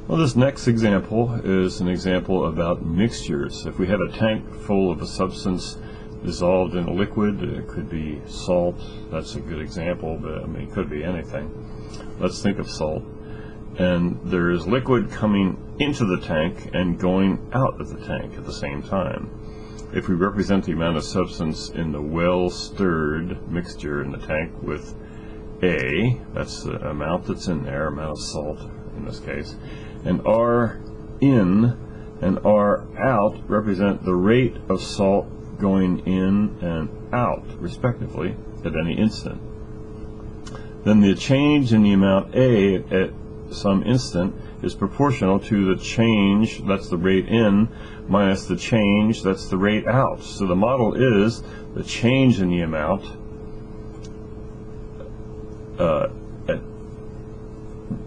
Well, this next example is an example about mixtures. If we had a tank full of a substance dissolved in a liquid, it could be salt. That's a good example, but I mean, it could be anything. Let's think of salt. And there is liquid coming into the tank and going out of the tank at the same time. If we represent the amount of substance in the well-stirred mixture in the tank with A, that's the amount that's in there, amount of salt in this case, and R in and R out represent the rate of salt going in and out, respectively, at any instant. Then the change in the amount A at some instant is proportional to the change, that's the rate in, minus the change, that's the rate out. So the model is the change in the amount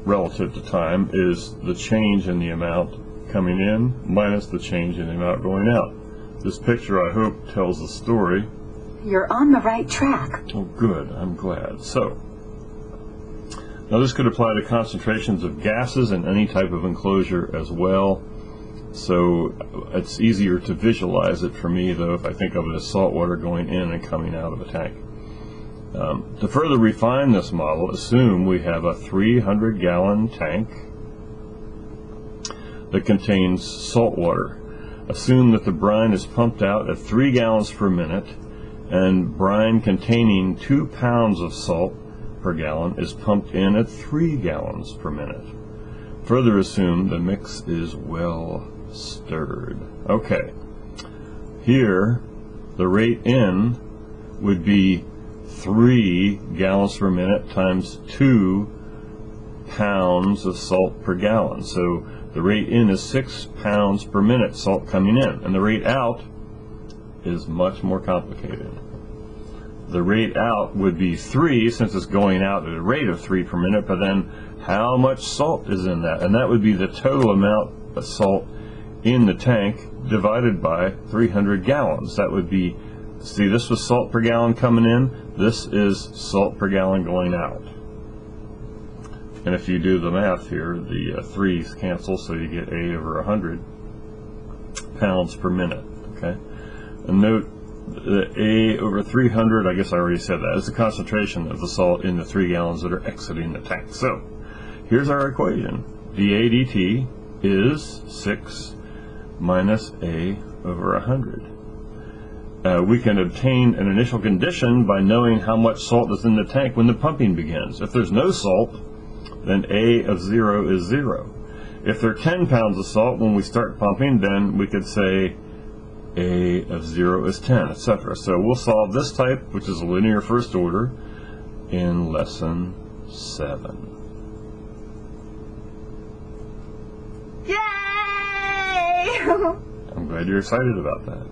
relative to time is the change in the amount coming in minus the change in the amount going out. This picture, I hope, tells the story. You're on the right track. Oh, good. I'm glad. So, now this could apply to concentrations of gases in any type of enclosure as well. So it's easier to visualize it for me, though, if I think of it as salt water going in and coming out of a tank. To further refine this model, assume we have a 300-gallon tank that contains salt water. Assume that the brine is pumped out at 3 gallons per minute, and brine containing 2 pounds of salt per gallon is pumped in at 3 gallons per minute. Further assume the mix is well stirred. Okay, here the rate in would be 3 gallons per minute times 2 pounds of salt per gallon. So the rate in is 6 pounds per minute salt coming in, and the rate out is much more complicated. The rate out would be 3, since it's going out at a rate of 3 per minute, but then how much salt is in that? And that would be the total amount of salt in the tank divided by 300 gallons. That would be, see, this was salt per gallon coming in, this is salt per gallon going out. And if you do the math here, the 3's cancel, so you get A over 100 pounds per minute. Okay, and note that A over 300, I guess I already said that, is the concentration of the salt in the 3 gallons that are exiting the tank. So here's our equation. dA dt is 6 minus A over 100. We can obtain an initial condition by knowing how much salt is in the tank when the pumping begins. If there's no salt, then A of 0 is 0. If there are 10 pounds of salt when we start pumping, then we could say A of 0 is 10, etc. So we'll solve this type, which is a linear first order, in lesson 7. Yay! I'm glad you're excited about that.